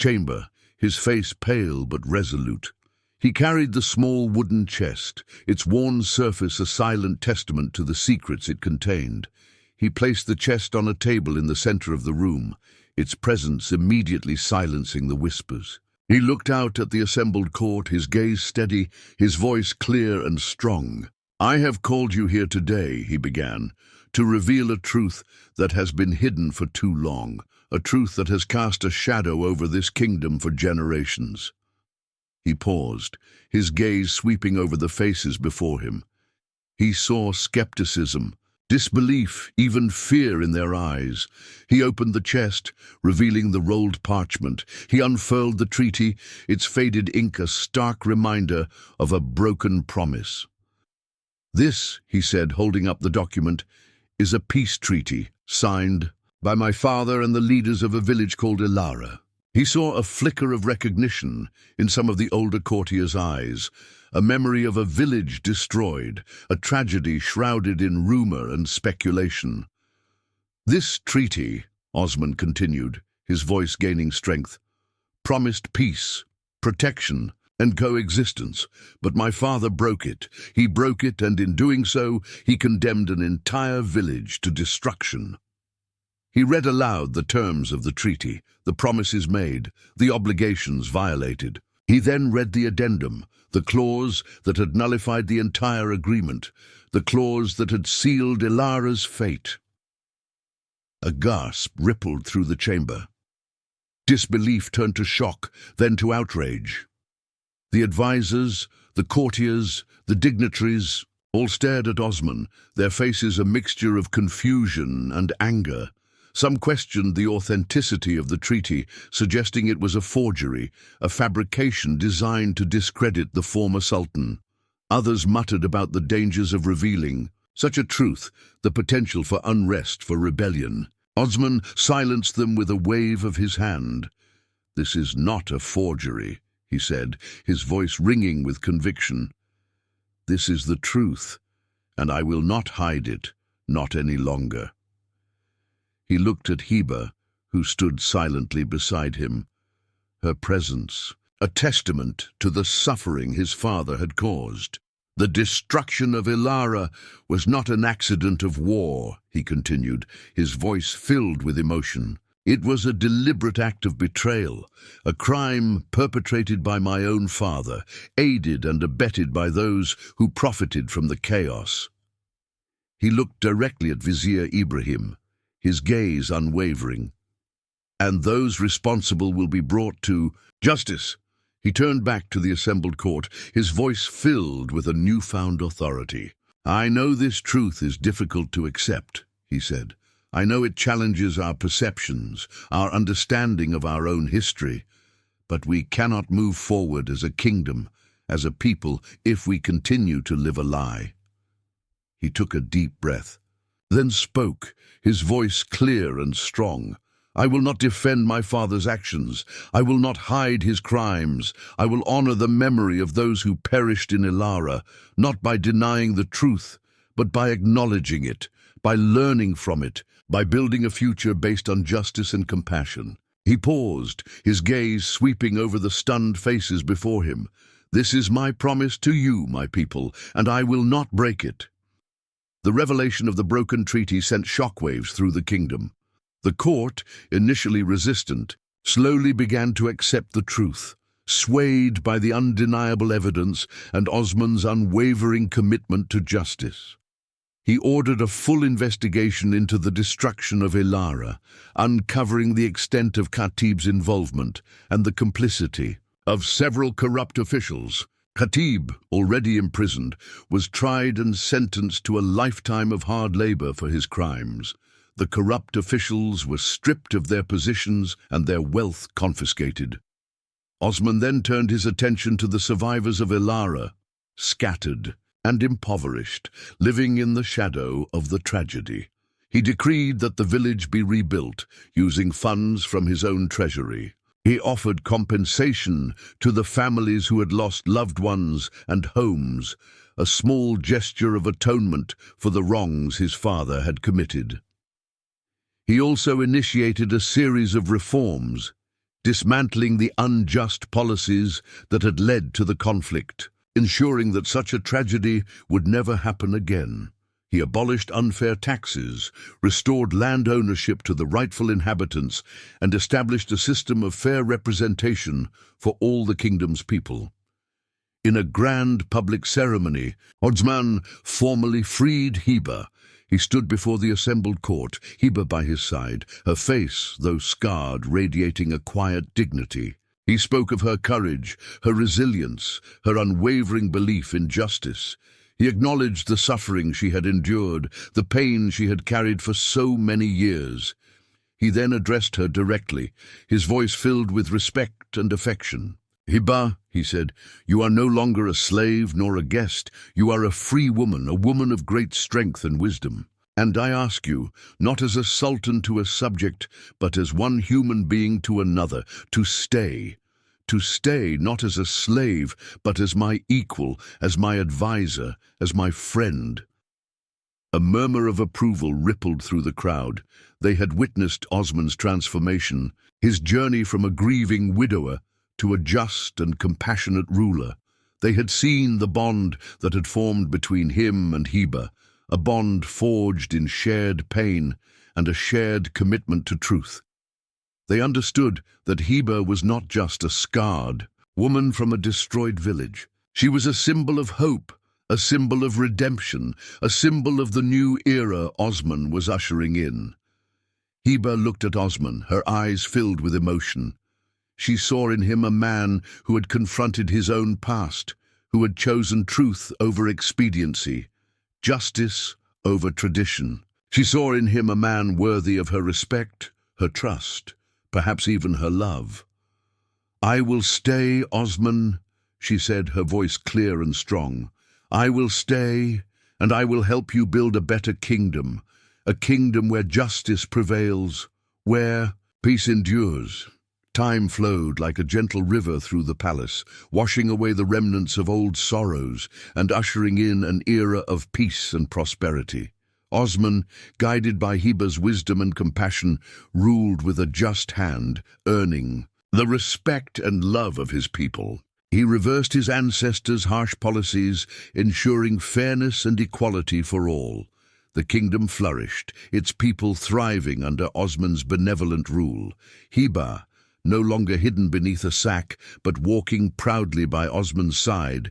chamber, his face pale but resolute. He carried the small wooden chest, its worn surface a silent testament to the secrets it contained. He placed the chest on a table in the center of the room, its presence immediately silencing the whispers. He looked out at the assembled court, his gaze steady, his voice clear and strong. "I have called you here today," he began, "to reveal a truth that has been hidden for too long, a truth that has cast a shadow over this kingdom for generations." He paused, his gaze sweeping over the faces before him. He saw skepticism, disbelief, even fear in their eyes. He opened the chest, revealing the rolled parchment. He unfurled the treaty, its faded ink a stark reminder of a broken promise. "This," he said, holding up the document, "is a peace treaty, signed by my father and the leaders of a village called Ilara." He saw a flicker of recognition in some of the older courtiers' eyes, a memory of a village destroyed, a tragedy shrouded in rumor and speculation. "This treaty," Osman continued, his voice gaining strength, "promised peace, protection, and coexistence, but my father broke it. He broke it, and in doing so, he condemned an entire village to destruction." He read aloud the terms of the treaty, the promises made, the obligations violated. He then read the addendum, the clause that had nullified the entire agreement, the clause that had sealed Ilara's fate. A gasp rippled through the chamber. Disbelief turned to shock, then to outrage. The advisors, the courtiers, the dignitaries, all stared at Osman, their faces a mixture of confusion and anger. Some questioned the authenticity of the treaty, suggesting it was a forgery, a fabrication designed to discredit the former sultan. Others muttered about the dangers of revealing such a truth, the potential for unrest, for rebellion. Osman silenced them with a wave of his hand. "This is not a forgery," he said, his voice ringing with conviction. "This is the truth, and I will not hide it, not any longer." He looked at Heba, who stood silently beside him. Her presence, a testament to the suffering his father had caused. "The destruction of Ilara was not an accident of war," he continued, his voice filled with emotion. "It was a deliberate act of betrayal, a crime perpetrated by my own father, aided and abetted by those who profited from the chaos." He looked directly at Vizier Ibrahim, his gaze unwavering. "And those responsible will be brought to justice." He turned back to the assembled court, his voice filled with a newfound authority. "I know this truth is difficult to accept," he said. "I know it challenges our perceptions, our understanding of our own history. But we cannot move forward as a kingdom, as a people, if we continue to live a lie." He took a deep breath, then spoke, his voice clear and strong. "I will not defend my father's actions. I will not hide his crimes. I will honor the memory of those who perished in Ilara, not by denying the truth, but by acknowledging it, by learning from it, by building a future based on justice and compassion." He paused, his gaze sweeping over the stunned faces before him. "This is my promise to you, my people, and I will not break it." The revelation of the broken treaty sent shockwaves through the kingdom. The court, initially resistant, slowly began to accept the truth, swayed by the undeniable evidence and Osman's unwavering commitment to justice. He ordered a full investigation into the destruction of Ilara, uncovering the extent of Khatib's involvement and the complicity of several corrupt officials. Khatib, already imprisoned, was tried and sentenced to a lifetime of hard labor for his crimes. The corrupt officials were stripped of their positions and their wealth confiscated. Osman then turned his attention to the survivors of Ilara, scattered and impoverished, living in the shadow of the tragedy. He decreed that the village be rebuilt, using funds from his own treasury. He offered compensation to the families who had lost loved ones and homes, a small gesture of atonement for the wrongs his father had committed. He also initiated a series of reforms, dismantling the unjust policies that had led to the conflict, ensuring that such a tragedy would never happen again. He abolished unfair taxes, restored land ownership to the rightful inhabitants, and established a system of fair representation for all the kingdom's people. In a grand public ceremony, Osman formally freed Heba. He stood before the assembled court, Heba by his side, her face, though scarred, radiating a quiet dignity. He spoke of her courage, her resilience, her unwavering belief in justice. He acknowledged the suffering she had endured, the pain she had carried for so many years. He then addressed her directly, his voice filled with respect and affection. "Heba," he said, "you are no longer a slave nor a guest. You are a free woman, a woman of great strength and wisdom. And I ask you, not as a sultan to a subject, but as one human being to another, to stay. To stay not as a slave, but as my equal, as my advisor, as my friend." A murmur of approval rippled through the crowd. They had witnessed Osman's transformation, his journey from a grieving widower to a just and compassionate ruler. They had seen the bond that had formed between him and Heba, a bond forged in shared pain and a shared commitment to truth. They understood that Heba was not just a scarred woman from a destroyed village. She was a symbol of hope, a symbol of redemption, a symbol of the new era Osman was ushering in. Heba looked at Osman, her eyes filled with emotion. She saw in him a man who had confronted his own past, who had chosen truth over expediency, justice over tradition. She saw in him a man worthy of her respect, her trust, perhaps even her love. "I will stay, Osman," she said, her voice clear and strong. "I will stay, and I will help you build a better kingdom, a kingdom where justice prevails, where peace endures." Time flowed like a gentle river through the palace, washing away the remnants of old sorrows and ushering in an era of peace and prosperity. Osman, guided by Heba's wisdom and compassion, ruled with a just hand, earning the respect and love of his people. He reversed his ancestors' harsh policies, ensuring fairness and equality for all. The kingdom flourished, its people thriving under Osman's benevolent rule. Heba, no longer hidden beneath a sack, but walking proudly by Osman's side,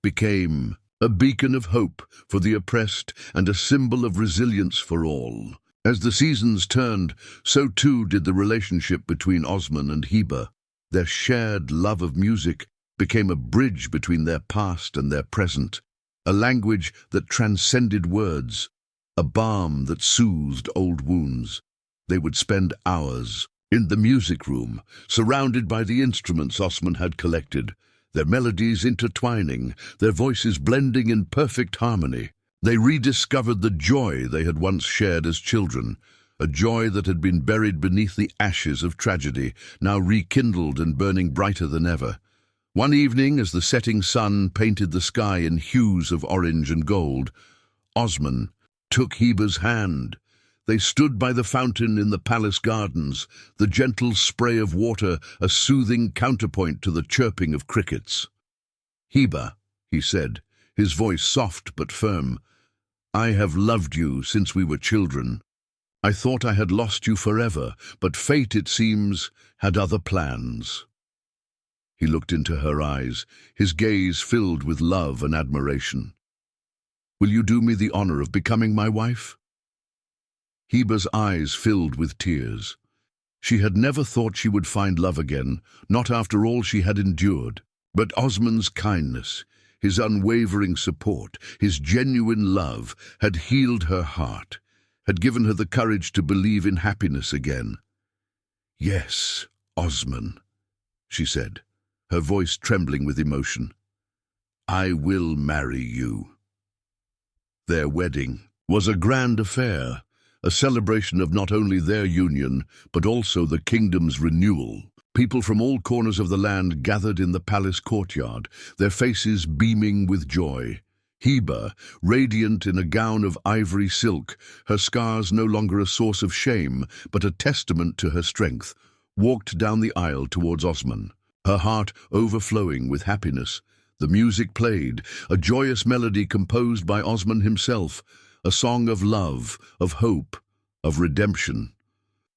became a beacon of hope for the oppressed and a symbol of resilience for all. As the seasons turned, so too did the relationship between Osman and Heba. Their shared love of music became a bridge between their past and their present, a language that transcended words, a balm that soothed old wounds. They would spend hours in the music room, surrounded by the instruments Osman had collected, their melodies intertwining, their voices blending in perfect harmony. They rediscovered the joy they had once shared as children, a joy that had been buried beneath the ashes of tragedy, now rekindled and burning brighter than ever. One evening, as the setting sun painted the sky in hues of orange and gold, Osman took Heba's hand. They stood by the fountain in the palace gardens, the gentle spray of water a soothing counterpoint to the chirping of crickets. "Heba," he said, his voice soft but firm, "I have loved you since we were children. I thought I had lost you forever, but fate, it seems, had other plans." He looked into her eyes, his gaze filled with love and admiration. "Will you do me the honor of becoming my wife?" Heba's eyes filled with tears. She had never thought she would find love again, not after all she had endured. But Osman's kindness, his unwavering support, his genuine love had healed her heart, had given her the courage to believe in happiness again. "Yes, Osman," she said, her voice trembling with emotion. "I will marry you." Their wedding was a grand affair, a celebration of not only their union, but also the kingdom's renewal. People from all corners of the land gathered in the palace courtyard, their faces beaming with joy. Heba, radiant in a gown of ivory silk, her scars no longer a source of shame, but a testament to her strength, walked down the aisle towards Osman, her heart overflowing with happiness. The music played, a joyous melody composed by Osman himself, a song of love, of hope, of redemption.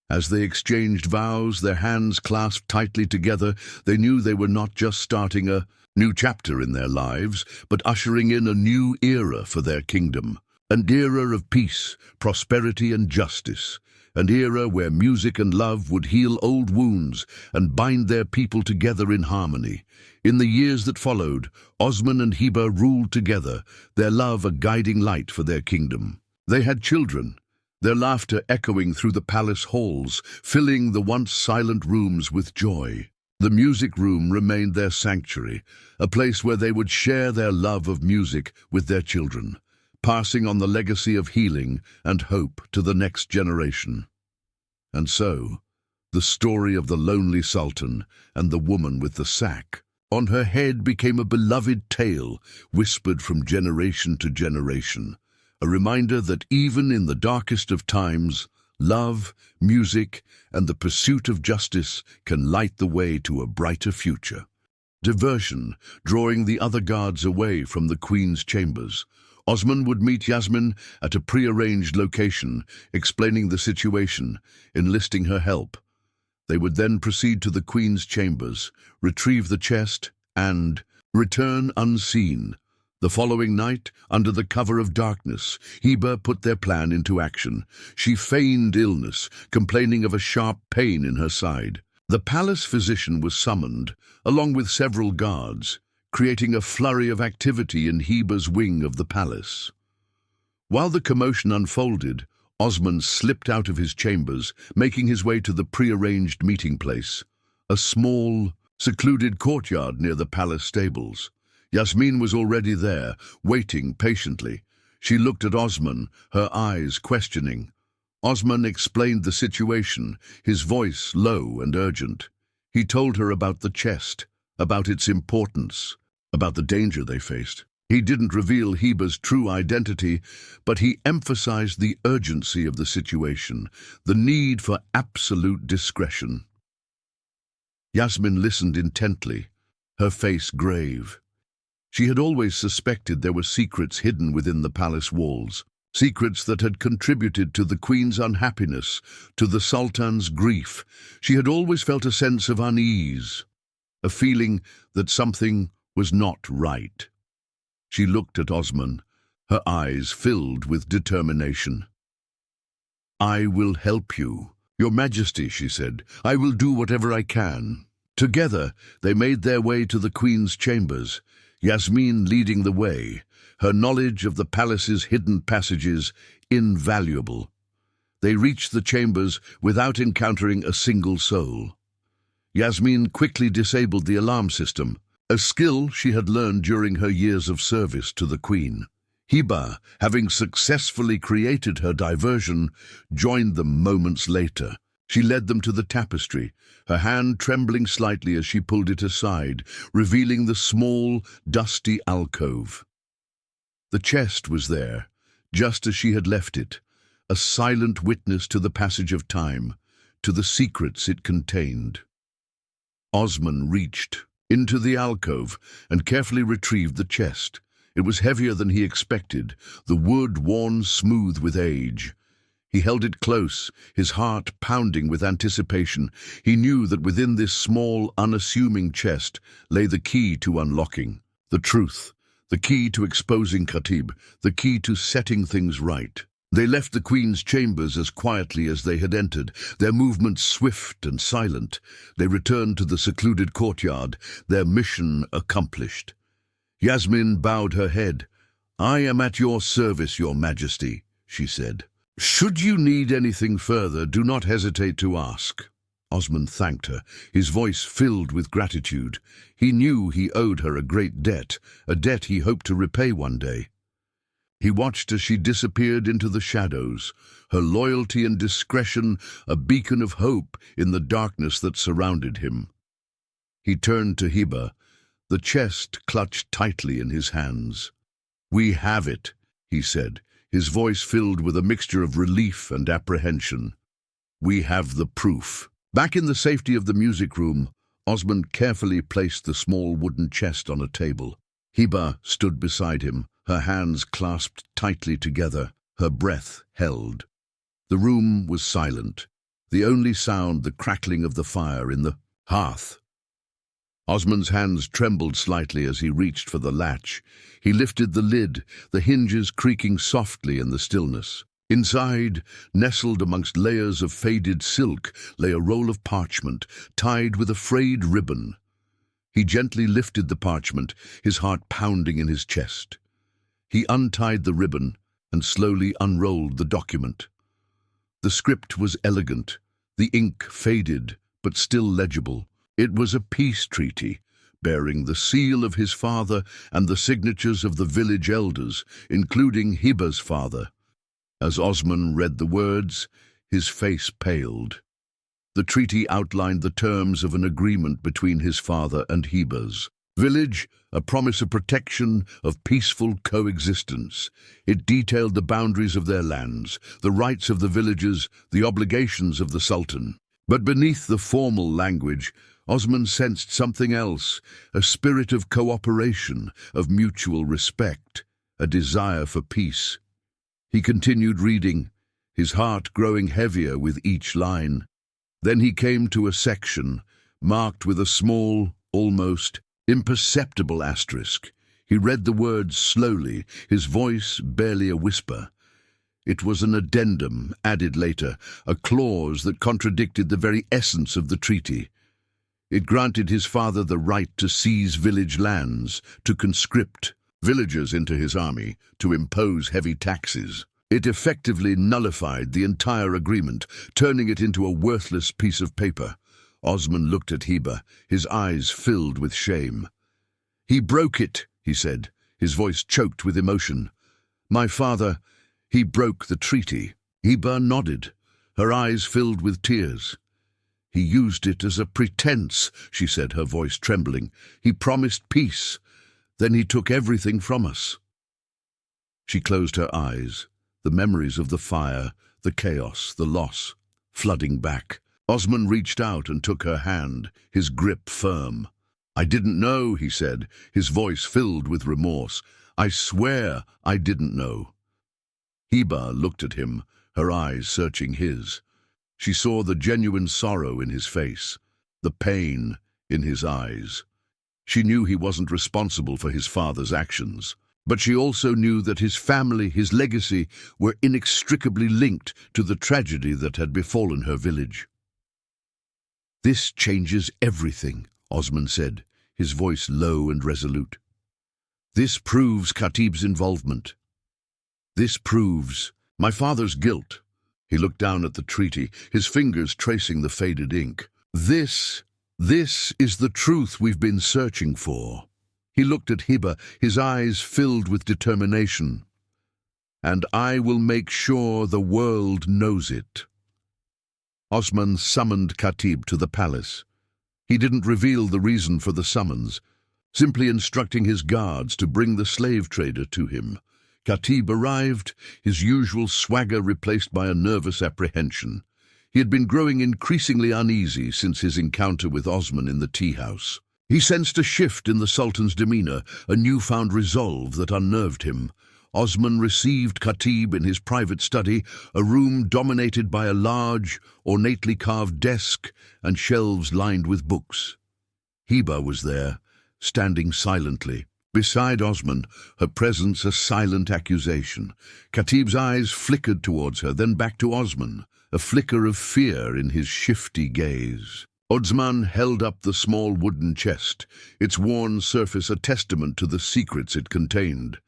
As they exchanged vows, their hands clasped tightly together, they knew they were not just starting a new chapter in their lives, but ushering in a new era for their kingdom. An era of peace, prosperity and justice. An era where music and love would heal old wounds and bind their people together in harmony. In the years that followed, Osman and Heba ruled together, their love a guiding light for their kingdom. They had children, their laughter echoing through the palace halls, filling the once silent rooms with joy. The music room remained their sanctuary, a place where they would share their love of music with their children, passing on the legacy of healing and hope to the next generation. And so, the story of the lonely Sultan and the woman with the sack on her head became a beloved tale whispered from generation to generation, a reminder that even in the darkest of times, love, music, and the pursuit of justice can light the way to a brighter future. Diversion, drawing the other guards away from the Queen's chambers. Osman would meet Yasmin at a prearranged location, explaining the situation, enlisting her help. They would then proceed to the Queen's chambers, retrieve the chest, and return unseen. The following night, under the cover of darkness, Heba put their plan into action. She feigned illness, complaining of a sharp pain in her side. The palace physician was summoned, along with several guards, creating a flurry of activity in Heba's wing of the palace. While the commotion unfolded, Osman slipped out of his chambers, making his way to the prearranged meeting place, a small, secluded courtyard near the palace stables. Yasmin was already there, waiting patiently. She looked at Osman, her eyes questioning. Osman explained the situation, his voice low and urgent. He told her about the chest, about its importance, about the danger they faced. He didn't reveal Heba's true identity, but he emphasized the urgency of the situation, the need for absolute discretion. Yasmin listened intently, her face grave. She had always suspected there were secrets hidden within the palace walls, secrets that had contributed to the Queen's unhappiness, to the Sultan's grief. She had always felt a sense of unease, a feeling that something was not right. She looked at Osman, her eyes filled with determination. "I will help you, Your Majesty," she said. "I will do whatever I can." Together, they made their way to the Queen's chambers, Yasmin leading the way, her knowledge of the palace's hidden passages invaluable. They reached the chambers without encountering a single soul. Yasmin quickly disabled the alarm system, a skill she had learned during her years of service to the Queen. Heba, having successfully created her diversion, joined them moments later. She led them to the tapestry, her hand trembling slightly as she pulled it aside, revealing the small, dusty alcove. The chest was there, just as she had left it, a silent witness to the passage of time, to the secrets it contained. Osman reached into the alcove and carefully retrieved the chest. It was heavier than he expected, the wood worn smooth with age. He held it close, his heart pounding with anticipation. He knew that within this small, unassuming chest lay the key to unlocking the truth, the key to exposing Khatib, the key to setting things right. They left the Queen's chambers as quietly as they had entered, their movements swift and silent. They returned to the secluded courtyard, their mission accomplished. Yasmin bowed her head. "I am at your service, Your Majesty," she said. "Should you need anything further, do not hesitate to ask." Osman thanked her, his voice filled with gratitude. He knew he owed her a great debt, a debt he hoped to repay one day. He watched as she disappeared into the shadows, her loyalty and discretion a beacon of hope in the darkness that surrounded him. He turned to Heba, the chest clutched tightly in his hands. "We have it," he said, his voice filled with a mixture of relief and apprehension. "We have the proof." Back in the safety of the music room, Osmond carefully placed the small wooden chest on a table. Hiba stood beside him, her hands clasped tightly together, her breath held. The room was silent, the only sound the crackling of the fire in the hearth. Osmond's hands trembled slightly as he reached for the latch. He lifted the lid, the hinges creaking softly in the stillness. Inside, nestled amongst layers of faded silk, lay a roll of parchment, tied with a frayed ribbon. He gently lifted the parchment, his heart pounding in his chest. He untied the ribbon and slowly unrolled the document. The script was elegant, the ink faded, but still legible. It was a peace treaty, bearing the seal of his father and the signatures of the village elders, including Hiba's father. As Osmond read the words, his face paled. The treaty outlined the terms of an agreement between his father and Hiba's village, a promise of protection, of peaceful coexistence. It detailed the boundaries of their lands, the rights of the villagers, the obligations of the Sultan. But beneath the formal language, Osmond sensed something else, a spirit of cooperation, of mutual respect, a desire for peace. He continued reading, his heart growing heavier with each line. Then he came to a section, marked with a small, almost imperceptible asterisk. He read the words slowly, his voice barely a whisper. It was an addendum, added later, a clause that contradicted the very essence of the treaty. It granted his father the right to seize village lands, to conscript villagers into his army, to impose heavy taxes. It effectively nullified the entire agreement, turning it into a worthless piece of paper. Osmond looked at Hiba, his eyes filled with shame. "He broke it," he said, his voice choked with emotion. "My father, he broke the treaty." Hiba nodded, her eyes filled with tears. "He used it as a pretense," she said, her voice trembling. "He promised peace. Then he took everything from us." She closed her eyes, the memories of the fire, the chaos, the loss, flooding back. Osmond reached out and took her hand, his grip firm. "I didn't know," he said, his voice filled with remorse. "I swear I didn't know." Hiba looked at him, her eyes searching his. She saw the genuine sorrow in his face, the pain in his eyes. She knew he wasn't responsible for his father's actions, but she also knew that his family, his legacy, were inextricably linked to the tragedy that had befallen her village. "This changes everything," Osmond said, his voice low and resolute. "This proves Khatib's involvement. This proves my father's guilt." He looked down at the treaty, his fingers tracing the faded ink. This is the truth we've been searching for." He looked at Hiba, his eyes filled with determination. "And I will make sure the world knows it." Osman summoned Khatib to the palace. He didn't reveal the reason for the summons, simply instructing his guards to bring the slave trader to him. Khatib arrived, his usual swagger replaced by a nervous apprehension. He had been growing increasingly uneasy since his encounter with Osman in the tea-house. He sensed a shift in the Sultan's demeanor, a newfound resolve that unnerved him. Osman received Khatib in his private study, a room dominated by a large, ornately carved desk and shelves lined with books. Hiba was there, standing silently. Beside Osman, her presence a silent accusation. Khatib's eyes flickered towards her, then back to Osman, a flicker of fear in his shifty gaze. Osman held up the small wooden chest, its worn surface a testament to the secrets it contained.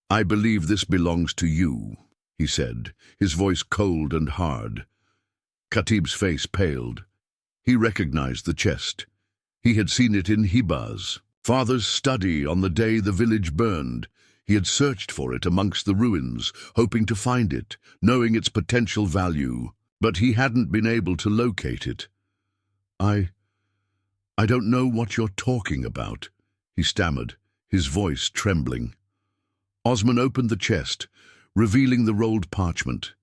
"I believe this belongs to you," he said, his voice cold and hard. Khatib's face paled. He recognized the chest. He had seen it in Hiba's father's study on the day the village burned. He had searched for it amongst the ruins, hoping to find it, knowing its potential value, but he hadn't been able to locate it. I don't know what you're talking about," he stammered, his voice trembling. Osman opened the chest, revealing the rolled parchment.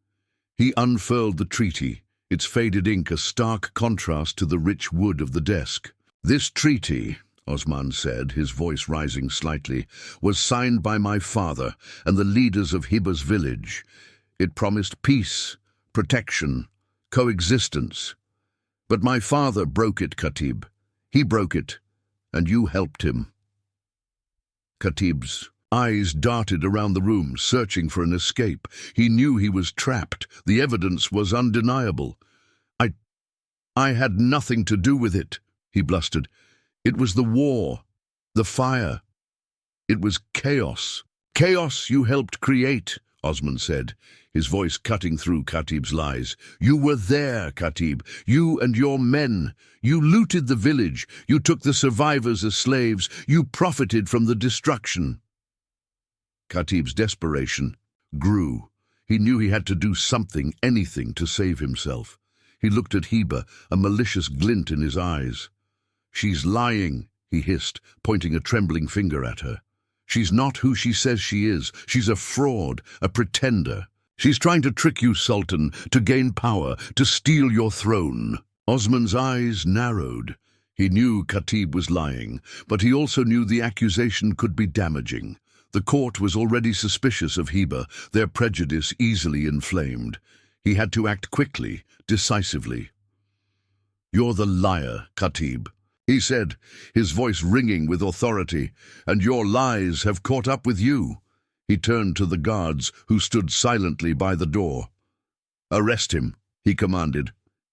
He unfurled the treaty, its faded ink a stark contrast to the rich wood of the desk. "This treaty," Osman said, his voice rising slightly, "was signed by my father and the leaders of Hiba's village. It promised peace, protection, coexistence. But my father broke it, Khatib. He broke it, and you helped him." Khatib's eyes darted around the room, searching for an escape. He knew he was trapped. The evidence was undeniable. I had nothing to do with it," he blustered. "It was the war, the fire. It was chaos." "Chaos you helped create," Osman said, his voice cutting through Khatib's lies. "You were there, Khatib. You and your men. You looted the village. You took the survivors as slaves. You profited from the destruction." Khatib's desperation grew. He knew he had to do something, anything, to save himself. He looked at Hiba, a malicious glint in his eyes. "She's lying," he hissed, pointing a trembling finger at her. "She's not who she says she is. She's a fraud, a pretender. She's trying to trick you, Sultan, to gain power, to steal your throne." Osman's eyes narrowed. He knew Khatib was lying, but he also knew the accusation could be damaging. The court was already suspicious of Hiba, their prejudice easily inflamed. He had to act quickly, decisively. "You're the liar, Khatib," he said, his voice ringing with authority, "and your lies have caught up with you." He turned to the guards, who stood silently by the door. "Arrest him," he commanded.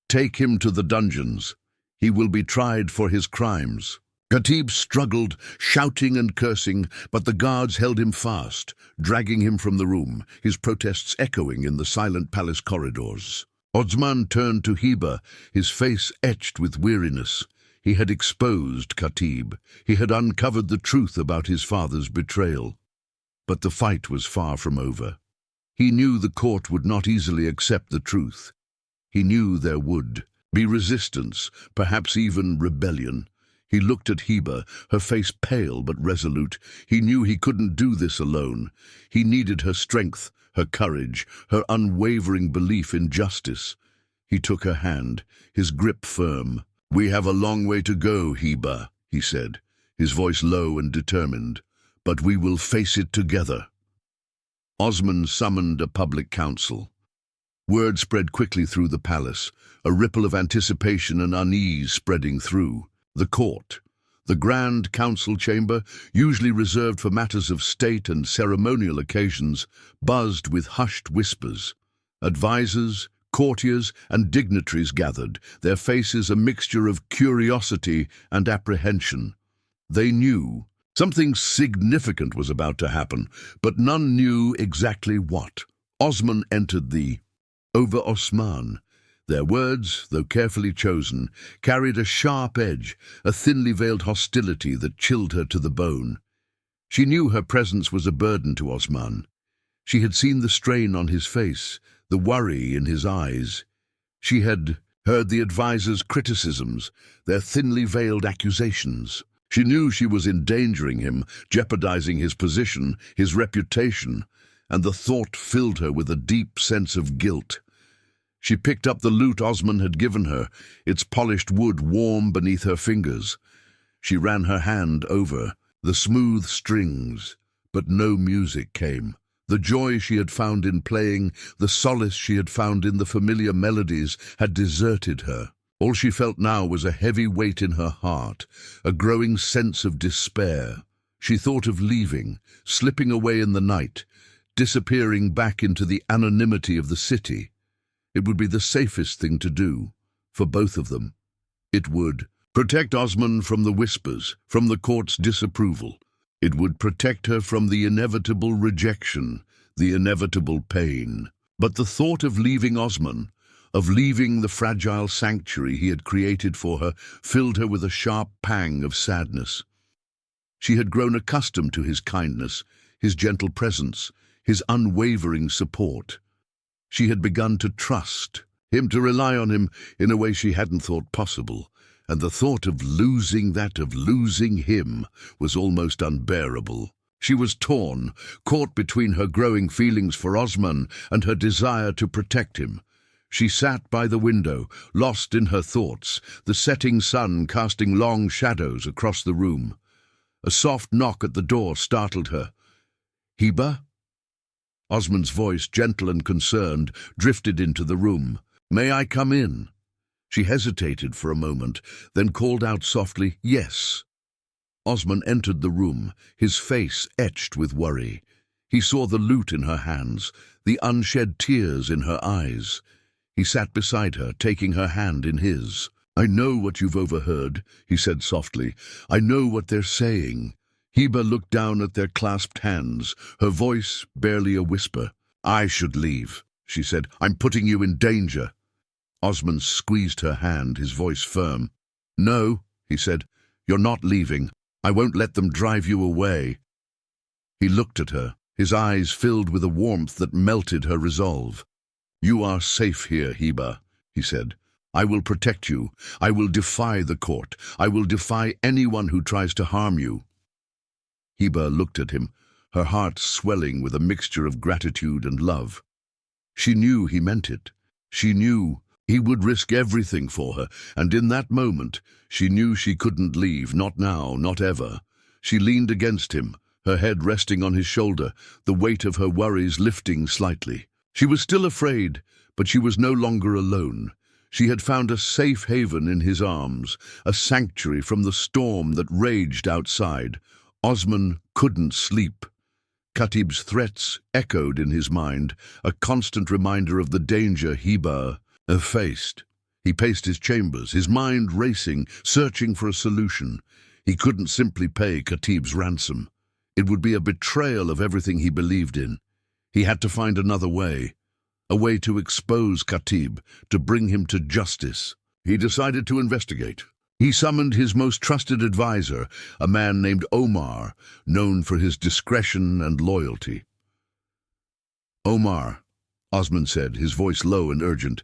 "Take him to the dungeons. He will be tried for his crimes." Khatib struggled, shouting and cursing, but the guards held him fast, dragging him from the room, his protests echoing in the silent palace corridors. Osman turned to Hiba, his face etched with weariness. He had exposed Khatib. He had uncovered the truth about his father's betrayal. But the fight was far from over. He knew the court would not easily accept the truth. He knew there would be resistance, perhaps even rebellion. He looked at Hiba, her face pale but resolute. He knew he couldn't do this alone. He needed her strength, her courage, her unwavering belief in justice. He took her hand, his grip firm. "We have a long way to go, Hiba," he said, his voice low and determined. "But we will face it together." Osman summoned a public council. Word spread quickly through the palace, a ripple of anticipation and unease spreading through. The court, the grand council chamber, usually reserved for matters of state and ceremonial occasions, buzzed with hushed whispers. Advisors, courtiers, and dignitaries gathered, their faces a mixture of curiosity and apprehension. They knew something significant was about to happen, but none knew exactly what. Osman entered over Osman. Their words, though carefully chosen, carried a sharp edge, a thinly veiled hostility that chilled her to the bone. She knew her presence was a burden to Osman. She had seen the strain on his face, the worry in his eyes. She had heard the advisors' criticisms, their thinly veiled accusations. She knew she was endangering him, jeopardizing his position, his reputation, and the thought filled her with a deep sense of guilt. She picked up the lute Osman had given her, its polished wood warm beneath her fingers. She ran her hand over the smooth strings, but no music came. The joy she had found in playing, the solace she had found in the familiar melodies, had deserted her. All she felt now was a heavy weight in her heart, a growing sense of despair. She thought of leaving, slipping away in the night, disappearing back into the anonymity of the city. It would be the safest thing to do, for both of them. It would protect Osman from the whispers, from the court's disapproval. It would protect her from the inevitable rejection, the inevitable pain. But the thought of leaving Osman, of leaving the fragile sanctuary he had created for her, filled her with a sharp pang of sadness. She had grown accustomed to his kindness, his gentle presence, his unwavering support. She had begun to trust him, to rely on him in a way she hadn't thought possible, and the thought of losing him, was almost unbearable. She was torn, caught between her growing feelings for Osman and her desire to protect him. She sat by the window, lost in her thoughts, the setting sun casting long shadows across the room. A soft knock at the door startled her. "Heba?" Osman's voice, gentle and concerned, drifted into the room. "May I come in?" She hesitated for a moment, then called out softly, "Yes." Osman entered the room, his face etched with worry. He saw the lute in her hands, the unshed tears in her eyes. He sat beside her, taking her hand in his. "I know what you've overheard," he said softly. "I know what they're saying." Heba looked down at their clasped hands, her voice barely a whisper. "I should leave," she said. "I'm putting you in danger." Osman squeezed her hand, his voice firm. "No," he said. "You're not leaving. I won't let them drive you away." He looked at her, his eyes filled with a warmth that melted her resolve. "You are safe here, Heba," he said. "I will protect you. I will defy the court. I will defy anyone who tries to harm you." Heba looked at him, her heart swelling with a mixture of gratitude and love. She knew he meant it. She knew he would risk everything for her, and in that moment, she knew she couldn't leave, not now, not ever. She leaned against him, her head resting on his shoulder, the weight of her worries lifting slightly. She was still afraid, but she was no longer alone. She had found a safe haven in his arms, a sanctuary from the storm that raged outside. Osman couldn't sleep. Khatib's threats echoed in his mind, a constant reminder of the danger Heba faced. He paced his chambers, his mind racing, searching for a solution. He couldn't simply pay Khatib's ransom. It would be a betrayal of everything he believed in. He had to find another way, a way to expose Khatib, to bring him to justice. He decided to investigate. He summoned his most trusted advisor, a man named Omar, known for his discretion and loyalty. "Omar," Osman said, his voice low and urgent,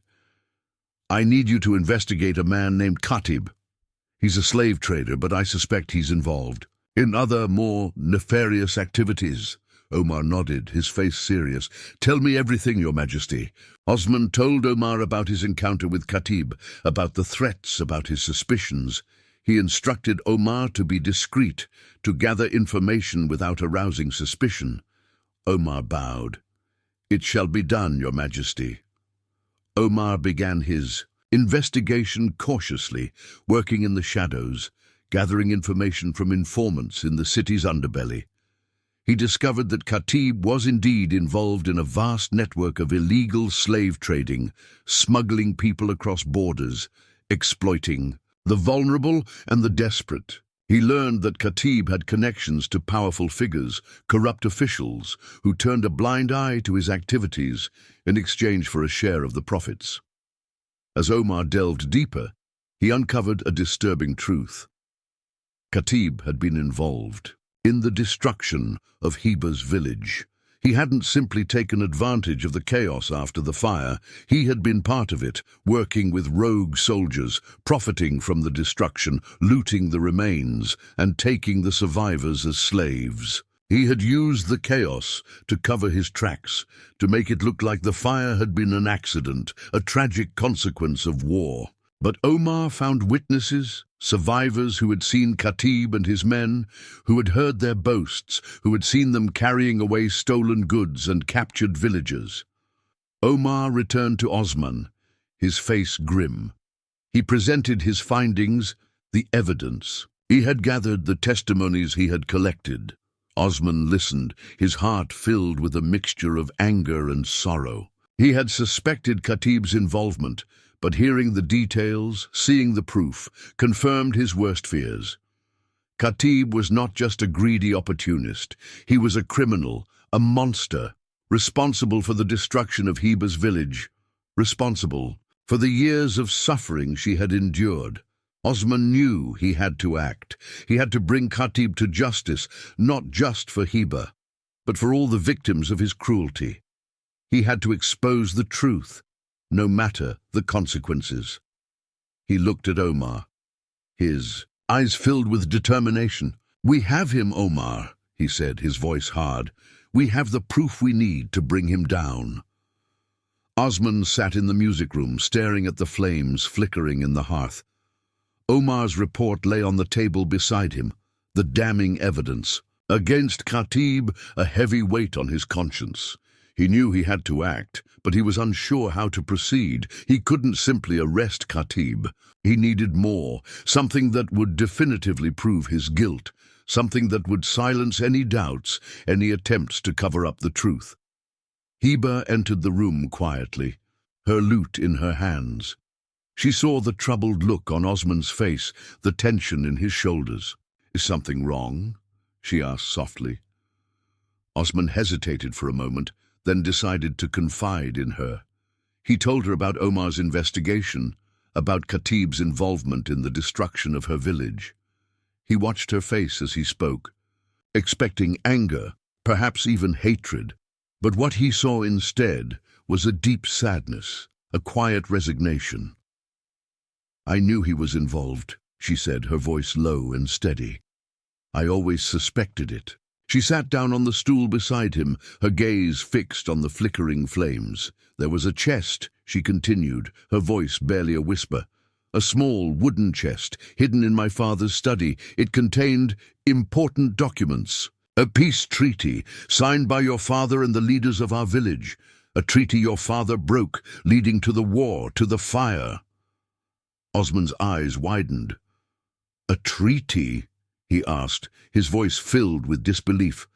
"I need you to investigate a man named Khatib. He's a slave trader, but I suspect he's involved in other, more nefarious activities." Omar nodded, his face serious. "Tell me everything, Your Majesty." Osman told Omar about his encounter with Khatib, about the threats, about his suspicions. He instructed Omar to be discreet, to gather information without arousing suspicion. Omar bowed. "It shall be done, Your Majesty." Omar began his investigation cautiously, working in the shadows, gathering information from informants in the city's underbelly. He discovered that Khatib was indeed involved in a vast network of illegal slave trading, smuggling people across borders, exploiting the vulnerable and the desperate. He learned that Khatib had connections to powerful figures, corrupt officials, who turned a blind eye to his activities in exchange for a share of the profits. As Omar delved deeper, he uncovered a disturbing truth. Khatib had been involved in the destruction of Heba's village. He hadn't simply taken advantage of the chaos after the fire. He had been part of it, working with rogue soldiers, profiting from the destruction, looting the remains, and taking the survivors as slaves. He had used the chaos to cover his tracks, to make it look like the fire had been an accident, a tragic consequence of war. But Omar found witnesses, survivors who had seen Khatib and his men, who had heard their boasts, who had seen them carrying away stolen goods and captured villagers. Omar returned to Osman, his face grim. He presented his findings, the evidence. He had gathered the testimonies he had collected. Osman listened, his heart filled with a mixture of anger and sorrow. He had suspected Khatib's involvement, but hearing the details, seeing the proof, confirmed his worst fears. Khatib was not just a greedy opportunist. He was a criminal, a monster, responsible for the destruction of Heba's village, responsible for the years of suffering she had endured. Osman knew he had to act. He had to bring Khatib to justice, not just for Heba, but for all the victims of his cruelty. He had to expose the truth, no matter the consequences. He looked at Omar, his eyes filled with determination. "We have him, Omar," he said, his voice hard. "We have the proof we need to bring him down." Osman sat in the music room, staring at the flames flickering in the hearth. Omar's report lay on the table beside him, the damning evidence. Against Khatib, a heavy weight on his conscience. He knew he had to act, but he was unsure how to proceed. He couldn't simply arrest Khatib. He needed more, something that would definitively prove his guilt, something that would silence any doubts, any attempts to cover up the truth. Heba entered the room quietly, her lute in her hands. She saw the troubled look on Osman's face, the tension in his shoulders. "Is something wrong?" she asked softly. Osman hesitated for a moment, then decided to confide in her. He told her about Omar's investigation, about Khatib's involvement in the destruction of her village. He watched her face as he spoke, expecting anger, perhaps even hatred. But what he saw instead was a deep sadness, a quiet resignation. "I knew he was involved," she said, her voice low and steady. "I always suspected it." She sat down on the stool beside him, her gaze fixed on the flickering flames. "There was a chest," she continued, her voice barely a whisper. "A small wooden chest, hidden in my father's study. It contained important documents. A peace treaty, signed by your father and the leaders of our village. A treaty your father broke, leading to the war, to the fire." Osman's eyes widened. "A treaty?" he asked, his voice filled with disbelief.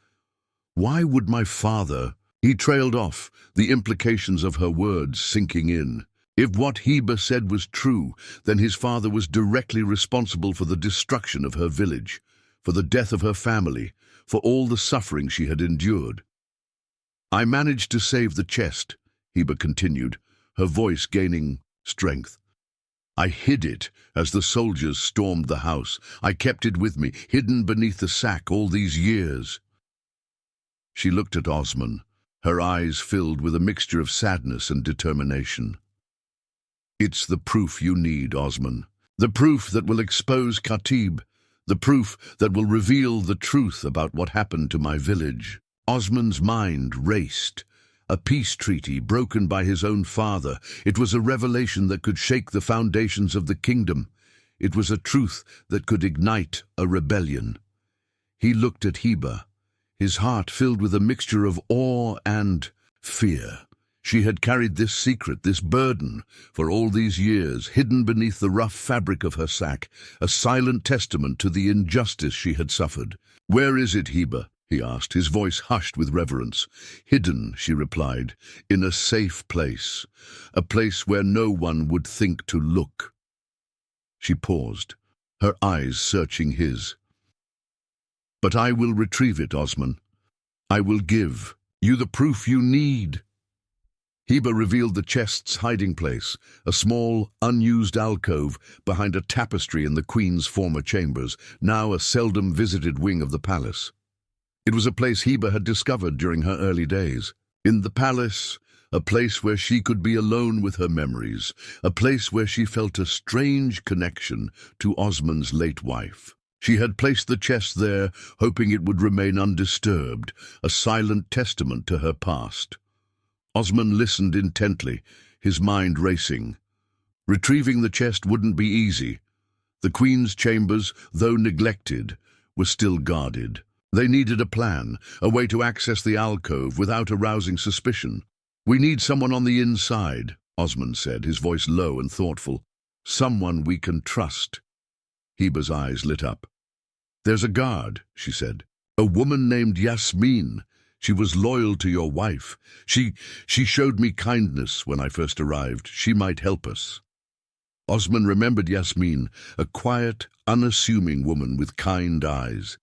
"Why would my father—" He trailed off, the implications of her words sinking in. If what Heba said was true, then his father was directly responsible for the destruction of her village, for the death of her family, for all the suffering she had endured. "I managed to save the chest," Heba continued, her voice gaining strength. "I hid it as the soldiers stormed the house. I kept it with me, hidden beneath the sack all these years." She looked at Osman, her eyes filled with a mixture of sadness and determination. "It's the proof you need, Osman. The proof that will expose Khatib. The proof that will reveal the truth about what happened to my village." Osman's mind raced. A peace treaty broken by his own father. It was a revelation that could shake the foundations of the kingdom. It was a truth that could ignite a rebellion. He looked at Heba, his heart filled with a mixture of awe and fear. She had carried this secret, this burden, for all these years, hidden beneath the rough fabric of her sack, a silent testament to the injustice she had suffered. "Where is it, Heba?" he asked, his voice hushed with reverence. "Hidden," she replied, "in a safe place, a place where no one would think to look." She paused, her eyes searching his. "But I will retrieve it, Osman. I will give you the proof you need." Heba revealed the chest's hiding place, a small, unused alcove behind a tapestry in the Queen's former chambers, now a seldom visited wing of the palace. It was a place Heba had discovered during her early days. In the palace, a place where she could be alone with her memories, a place where she felt a strange connection to Osman's late wife. She had placed the chest there, hoping it would remain undisturbed, a silent testament to her past. Osman listened intently, his mind racing. Retrieving the chest wouldn't be easy. The Queen's chambers, though neglected, were still guarded. They needed a plan, a way to access the alcove without arousing suspicion. "We need someone on the inside," Osman said, his voice low and thoughtful. "Someone we can trust." Heba's eyes lit up. "There's a guard," she said. "A woman named Yasmin. She was loyal to your wife. She showed me kindness when I first arrived. She might help us." Osman remembered Yasmin, a quiet, unassuming woman with kind eyes.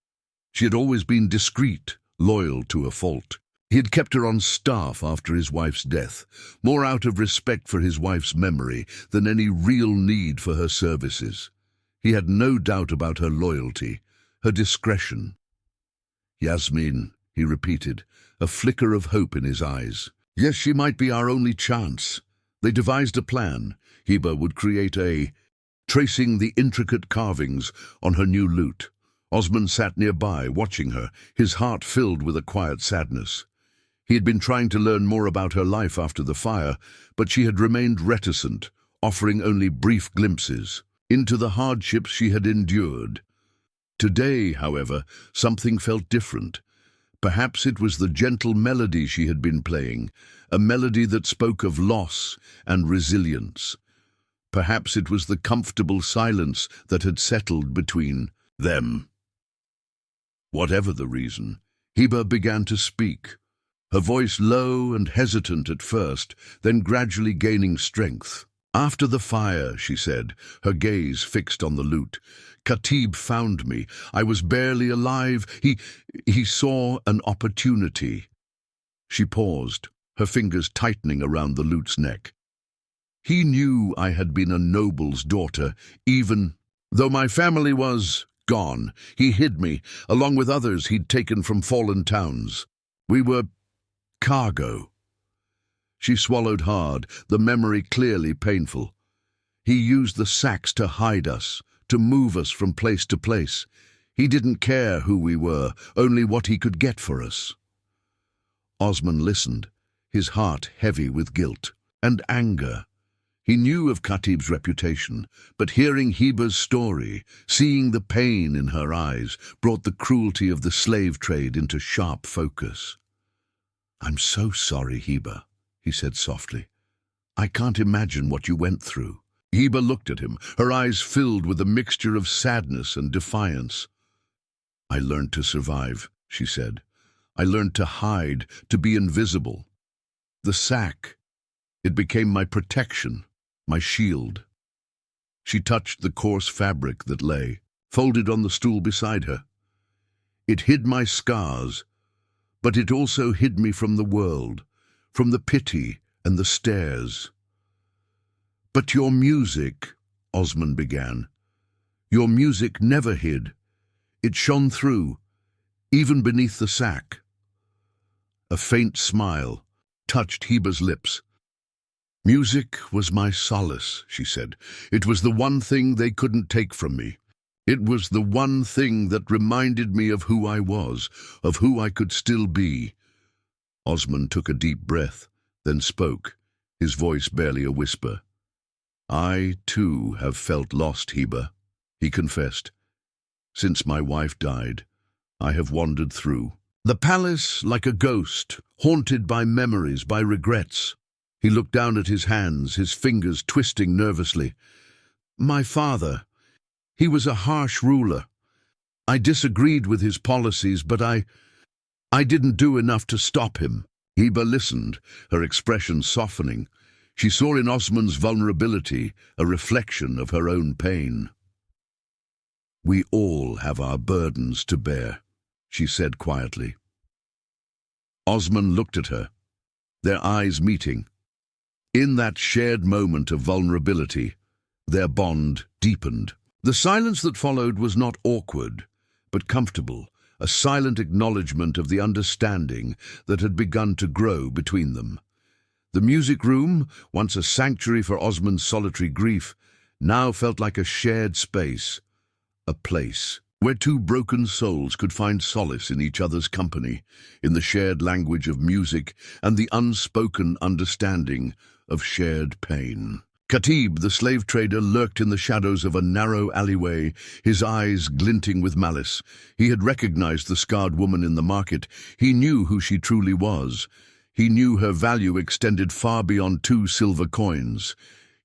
She had always been discreet, loyal to a fault. He had kept her on staff after his wife's death, more out of respect for his wife's memory than any real need for her services. He had no doubt about her loyalty, her discretion. "Yasmin," he repeated, a flicker of hope in his eyes. "Yes, she might be our only chance." They devised a plan. Heba would create tracing the intricate carvings on her new lute. Osman sat nearby, watching her, his heart filled with a quiet sadness. He had been trying to learn more about her life after the fire, but she had remained reticent, offering only brief glimpses into the hardships she had endured. Today, however, something felt different. Perhaps it was the gentle melody she had been playing, a melody that spoke of loss and resilience. Perhaps it was the comfortable silence that had settled between them. Whatever the reason, Heba began to speak, her voice low and hesitant at first, then gradually gaining strength. "After the fire," she said, her gaze fixed on the lute, "Khatib found me. I was barely alive. He saw an opportunity." She paused, her fingers tightening around the lute's neck. "He knew I had been a noble's daughter, even though my family was gone. He hid me, along with others he'd taken from fallen towns. We were cargo." She swallowed hard, the memory clearly painful. "He used the sacks to hide us, to move us from place to place. He didn't care who we were, only what he could get for us." Osman listened, his heart heavy with guilt and anger. He knew of Khatib's reputation, but hearing Heba's story, seeing the pain in her eyes, brought the cruelty of the slave trade into sharp focus. "I'm so sorry, Heba," he said softly. "I can't imagine what you went through." Heba looked at him, her eyes filled with a mixture of sadness and defiance. "I learned to survive," she said. "I learned to hide, to be invisible. The sack, it became my protection, my shield." She touched the coarse fabric that lay, folded on the stool beside her. "It hid my scars, but it also hid me from the world, from the pity and the stares." "But your music," Osman began, "your music never hid. It shone through, even beneath the sack." A faint smile touched Heba's lips. "Music was my solace," she said. "It was the one thing they couldn't take from me. It was the one thing that reminded me of who I was, of who I could still be." Osman took a deep breath, then spoke, his voice barely a whisper. "I, too, have felt lost, Heba," he confessed. "Since my wife died, I have wandered through the palace like a ghost, haunted by memories, by regrets." He looked down at his hands, his fingers twisting nervously. "My father, he was a harsh ruler. I disagreed with his policies, but I didn't do enough to stop him." Heba listened, her expression softening. She saw in Osman's vulnerability a reflection of her own pain. "We all have our burdens to bear," she said quietly. Osman looked at her, their eyes meeting. In that shared moment of vulnerability, their bond deepened. The silence that followed was not awkward, but comfortable, a silent acknowledgement of the understanding that had begun to grow between them. The music room, once a sanctuary for Osman's solitary grief, now felt like a shared space, a place where two broken souls could find solace in each other's company, in the shared language of music and the unspoken understanding of shared pain. Khatib, the slave trader, lurked in the shadows of a narrow alleyway, his eyes glinting with malice. He had recognized the scarred woman in the market. He knew who she truly was. He knew her value extended far beyond 2 silver coins.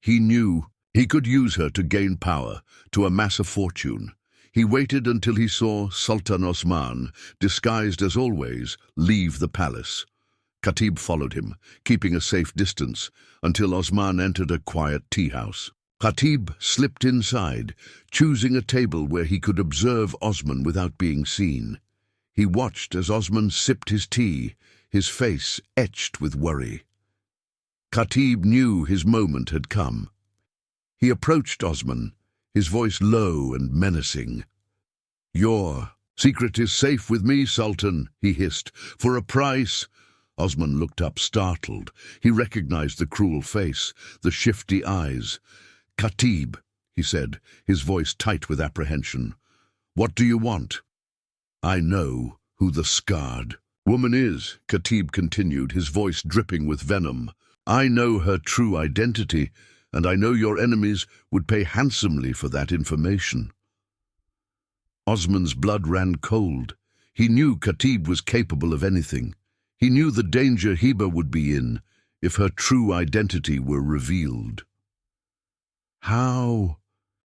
He knew he could use her to gain power, to amass a fortune. He waited until he saw Sultan Osman, disguised as always, leave the palace. Khatib followed him, keeping a safe distance, until Osman entered a quiet tea-house. Khatib slipped inside, choosing a table where he could observe Osman without being seen. He watched as Osman sipped his tea, his face etched with worry. Khatib knew his moment had come. He approached Osman, his voice low and menacing. "Your secret is safe with me, Sultan," he hissed. "For a price." Osman looked up, startled. He recognized the cruel face, the shifty eyes. "Khatib," he said, his voice tight with apprehension. "What do you want?" "I know who the scarred Woman is, Khatib continued, his voice dripping with venom. I know her true identity, and I know your enemies would pay handsomely for that information. Osman's blood ran cold. He knew Khatib was capable of anything. He knew the danger Heba would be in if her true identity were revealed. How